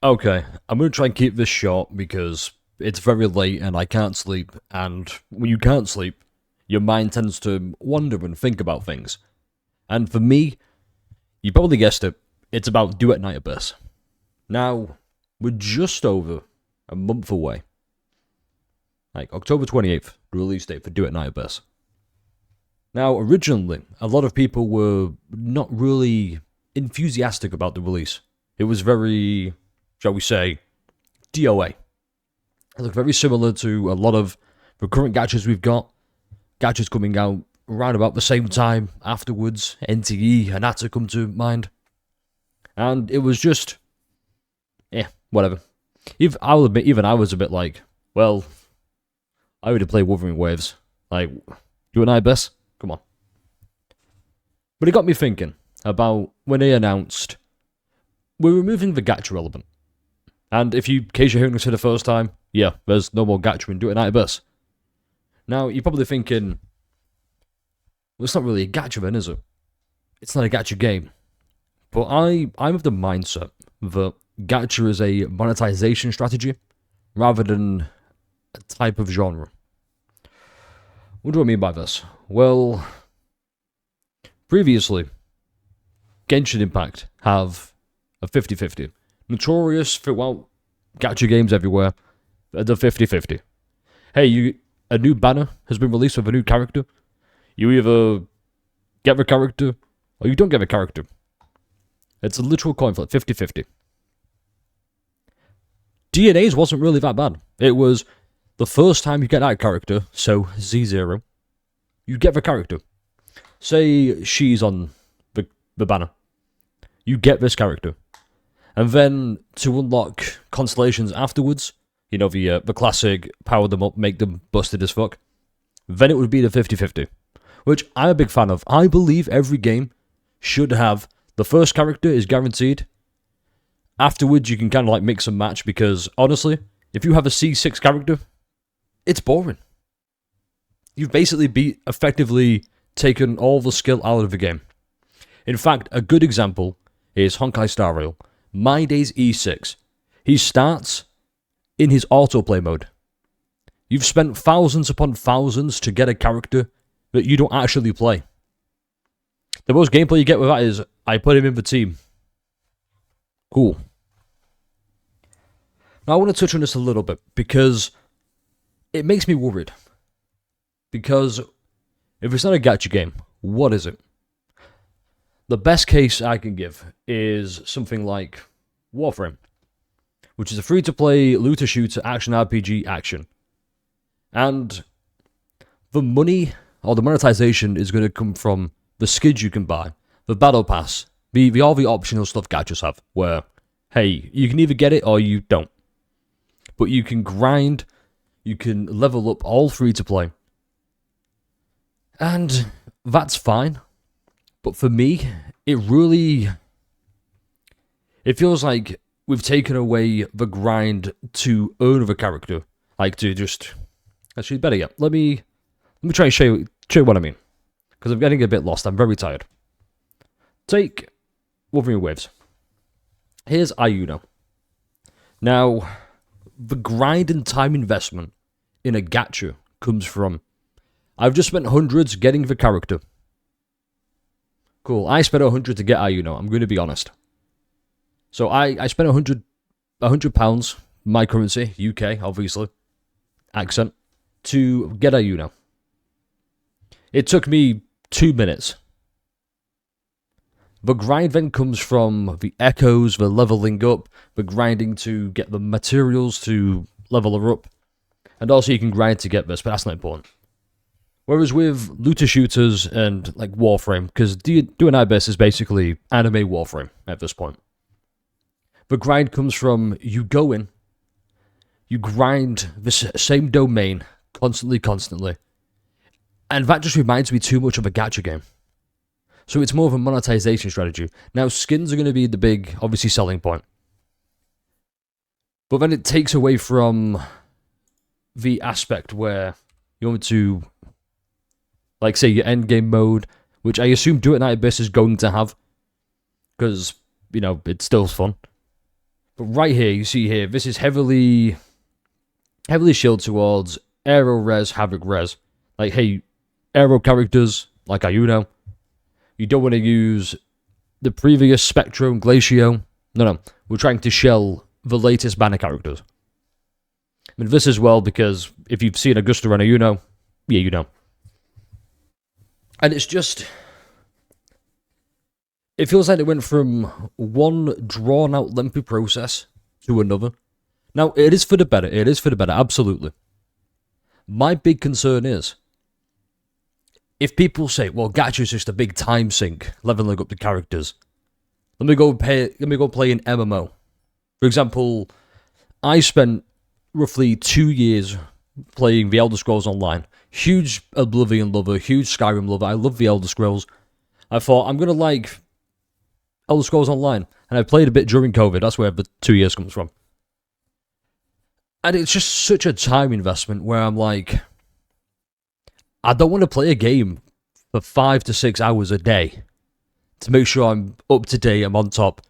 Okay, I'm going to try and keep this short because it's very late and I can't sleep. And when you can't sleep, your mind tends to wander and think about things. And for me, you probably guessed it, it's about Duet Night Abyss. Now, we're just over a month away. Like October 28th, the release date for Duet Night Abyss. Now, originally, a lot of people were not really enthusiastic about the release. It was very, shall we say, DOA. It looked very similar to a lot of the current gachas we've got. Gachas coming out around about the same time afterwards. NTE, Ananta come to mind. And it was just, whatever. I'll admit, even I was a bit like, well, I already play Wuthering Waves. Like, you and I, Bess? Come on. But it got me thinking about when they announced we're removing the gacha element. And if you, in case you're hearing this for the first time, yeah, there's no more gacha in Duet Night Abyss. Now, you're probably thinking, well, it's not really a gacha then, is it? It's not a gacha game. But I'm of the mindset that gacha is a monetization strategy rather than a type of genre. What do I mean by this? Well, previously, Genshin Impact have a 50-50. Notorious throughout gacha games everywhere, the 50-50. Hey, a new banner has been released with a new character. You either get the character, or you don't get the character. It's a literal coin flip, 50-50. DNA's wasn't really that bad. It was the first time you get that character, so Z0, you get the character. Say she's on the banner. You get this character. And then to unlock constellations afterwards, you know, the classic power them up, make them busted as fuck, then it would be the 50-50, which I'm a big fan of. I believe every game should have the first character is guaranteed. Afterwards, you can kind of like mix and match because, honestly, if you have a C6 character, it's boring. You've basically effectively taken all the skill out of the game. In fact, a good example is Honkai Star Rail. My Day's E6. He starts in his autoplay mode. You've spent thousands upon thousands to get a character that you don't actually play. The most gameplay you get with that is, I put him in the team. Cool. Now I want to touch on this a little bit because it makes me worried. Because if it's not a gacha game, what is it? The best case I can give is something like Warframe, which is a free-to-play looter shooter action RPG action. And the money or the monetization is going to come from the skins you can buy, the battle pass, all the optional stuff gachas have, where, hey, you can either get it or you don't. But you can grind, you can level up all free-to-play. And that's fine. But for me, it feels like we've taken away the grind to earn the character. Like to just, actually better yet, let me try and show you what I mean. Because I'm getting a bit lost, I'm very tired. Take Wuthering Waves. Here's Ayuno. Now, the grind and time investment in a gacha comes from, I've just spent hundreds getting the character. Cool, I spent 100 to get Ayuno, I'm going to be honest. So I spent £100, my currency, UK, obviously, accent, to get Ayuno. It took me 2 minutes. The grind then comes from the echoes, the leveling up, the grinding to get the materials to level her up. And also you can grind to get this, but that's not important. Whereas with looter shooters and like Warframe, because Duet Night Abyss is basically anime Warframe at this point. The grind comes from you go in, you grind the same domain constantly. And that just reminds me too much of a gacha game. So it's more of a monetization strategy. Now, skins are going to be the big, obviously, selling point. But then it takes away from the aspect where you want to, like, say, your endgame mode, which I assume Duet Night Abyss is going to have, because, you know, it's still fun. But right here, you see here, this is heavily shielded towards Aero Res, Havoc Res. Like, hey, Aero characters, like Ayuno, you don't want to use the previous Spectrum, Glacio. No. We're trying to shell the latest banner characters. I mean, this as well, because if you've seen Augusta and Ayuno, yeah, you know. And it's just... It feels like it went from one drawn-out, lengthy process to another. Now, it is for the better. It is for the better, absolutely. My big concern is, if people say, well, Gacha is just a big time sink, leveling up the characters. Let me go play an MMO. For example, I spent roughly 2 years playing the Elder Scrolls Online. Huge Oblivion lover, huge Skyrim lover. I love the Elder Scrolls. I thought, I'm going to like Elder Scrolls Online. And I played a bit during COVID. That's where the 2 years comes from. And it's just such a time investment where I'm like, I don't want to play a game for 5 to 6 hours a day to make sure I'm up to date, I'm on top.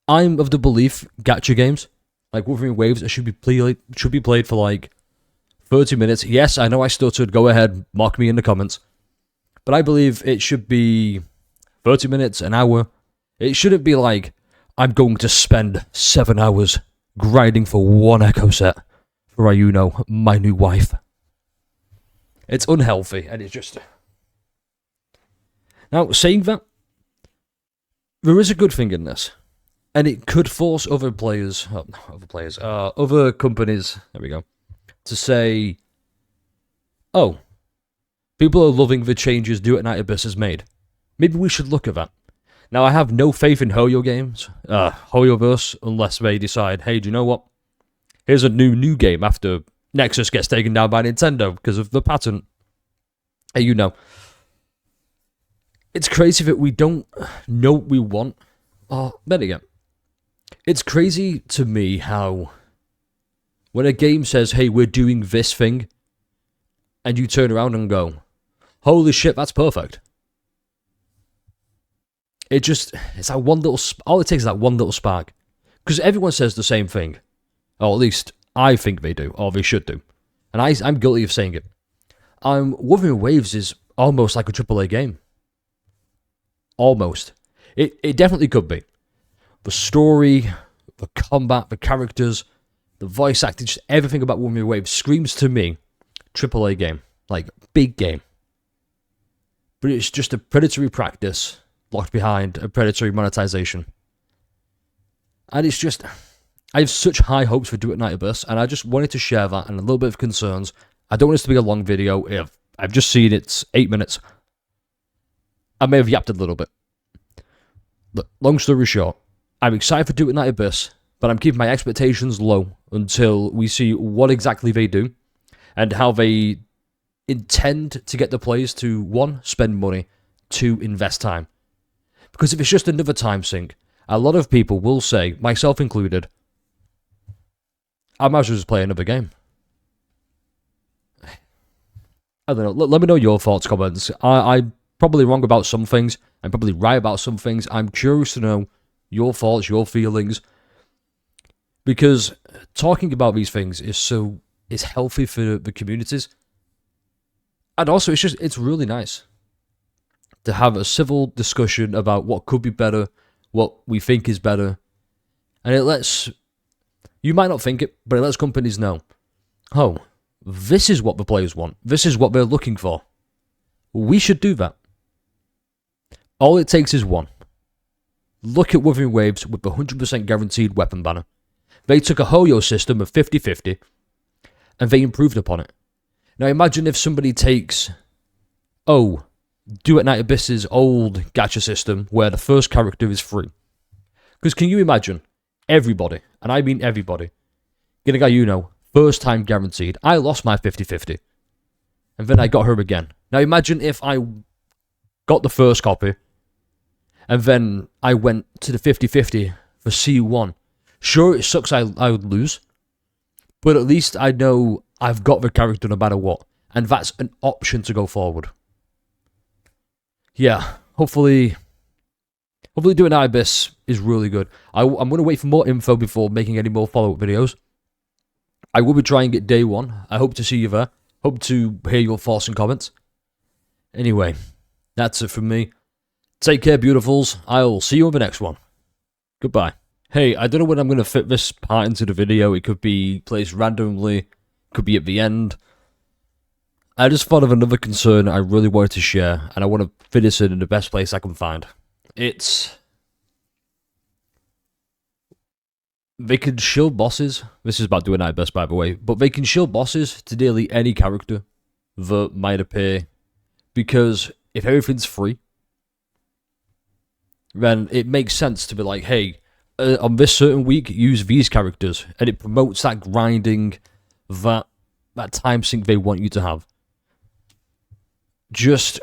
I'm of the belief gacha games, like Wuthering Waves, should be played for like 30 minutes. Yes, I know I stuttered. Go ahead, mock me in the comments. But I believe it should be 30 minutes, an hour. It shouldn't be like, I'm going to spend 7 hours grinding for one echo set for Ayuno, my new wife. It's unhealthy, and it's just... Now, saying that, there is a good thing in this. And it could force other companies, there we go, to say, oh, people are loving the changes Duet Night Abyss has made. Maybe we should look at that. Now, I have no faith in Hoyo games, Hoyoverse, unless they decide, hey, do you know what? Here's a new game after Nexus gets taken down by Nintendo because of the patent. Hey, you know. It's crazy that we don't know what we want. Oh, then again. It's crazy to me how when a game says, hey, we're doing this thing, and you turn around and go, holy shit, that's perfect. It's that one little, all it takes is that one little spark. Because everyone says the same thing. Or at least I think they do, or they should do. And I'm guilty of saying it. Wuthering Waves is almost like a AAA game. Almost. It definitely could be. The story, the combat, the characters, the voice acting, just everything about Wuthering Waves screams to me AAA game. Like, big game. But it's just a predatory practice locked behind a predatory monetization. And it's just... I have such high hopes for Duet Night Abyss, and I just wanted to share that and a little bit of concerns. I don't want this to be a long video. I've just seen it's 8 minutes. I may have yapped a little bit. Look, long story short, I'm excited for Duet Night Abyss, but I'm keeping my expectations low until we see what exactly they do and how they intend to get the players to, 1, spend money, 2, invest time. Because if it's just another time sink, a lot of people will say, myself included, I might as well just play another game. I don't know. Let me know your thoughts, comments. I'm probably wrong about some things. I'm probably right about some things. I'm curious to know your thoughts, your feelings. Because talking about these things is healthy for the communities. And also, it's really nice to have a civil discussion about what could be better, what we think is better. And it lets... You might not think it, but it lets companies know, oh, this is what the players want. This is what they're looking for. We should do that. All it takes is one. Look at Wuthering Waves with the 100% guaranteed weapon banner. They took a Hoyo system of 50-50, and they improved upon it. Now imagine if somebody takes, Duet Night Abyss's old gacha system, where the first character is free. Because can you imagine everybody, and I mean everybody, getting Ayuno, first time guaranteed. I lost my 50-50. And then I got her again. Now imagine if I got the first copy, and then I went to the 50-50 for C1. Sure, it sucks I would lose, but at least I know I've got the character no matter what. And that's an option to go forward. Yeah, hopefully Hopefully Duet Night Abyss is really good. I'm going to wait for more info before making any more follow-up videos. I will be trying it day one. I hope to see you there. Hope to hear your thoughts and comments. Anyway, that's it from me. Take care, beautifuls. I'll see you on the next one. Goodbye. Hey, I don't know when I'm going to fit this part into the video. It could be placed randomly. Could be at the end. I just thought of another concern I really wanted to share, and I want to fit this in the best place I can find. They can shield bosses. This is about Duet Night Abyss, by the way. But they can shield bosses to nearly any character that might appear. Because if everything's free, then it makes sense to be like, hey, on this certain week, use these characters. And it promotes that grinding, that time sink they want you to have. Just,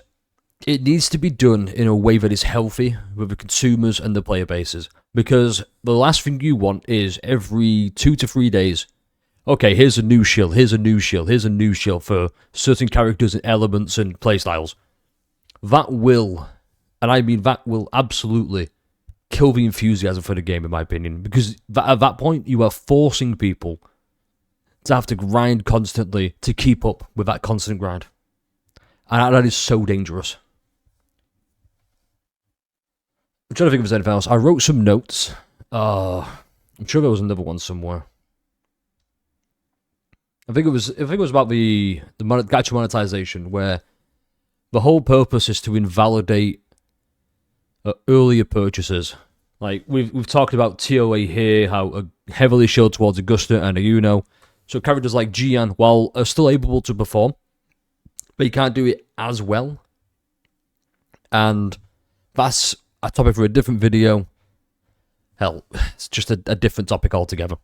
it needs to be done in a way that is healthy with the consumers and the player bases. Because the last thing you want is every 2 to 3 days, okay, here's a new shield, here's a new shield, here's a new shield for certain characters and elements and playstyles. That will, and I mean that will absolutely kill the enthusiasm for the game, in my opinion. Because at that point, you are forcing people to have to grind constantly to keep up with that constant grind. And that is so dangerous. I'm trying to think if there's anything else. I wrote some notes. I'm sure there was another one somewhere. I think it was about the Gacha monetization, where the whole purpose is to invalidate earlier purchases. Like we've talked about TOA here, how heavily shielded towards Augusta and Ayuno. So characters like Gian, while are still able to perform, but you can't do it as well. And that's a topic for a different video. Hell, it's just a different topic altogether.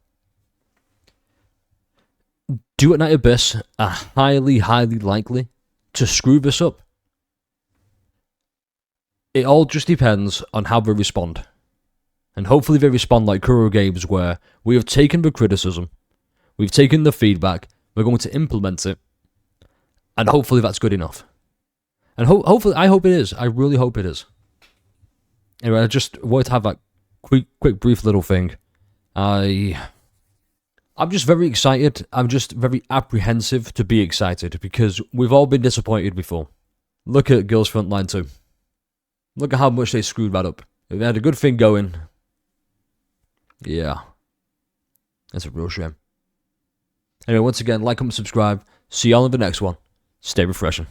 Duet Night Abyss are highly, highly likely to screw this up. It all just depends on how they respond. And hopefully they respond like Kuro Games, where we have taken the criticism, we've taken the feedback, we're going to implement it, and hopefully that's good enough. And hopefully, I hope it is. I really hope it is. Anyway, I just wanted to have that quick, brief little thing. I'm just very excited. I'm just very apprehensive to be excited, because we've all been disappointed before. Look at Girls Frontline 2. Look at how much they screwed that up. If they had a good thing going, yeah, that's a real shame. Anyway, once again, like, comment, subscribe. See y'all in the next one. Stay refreshing.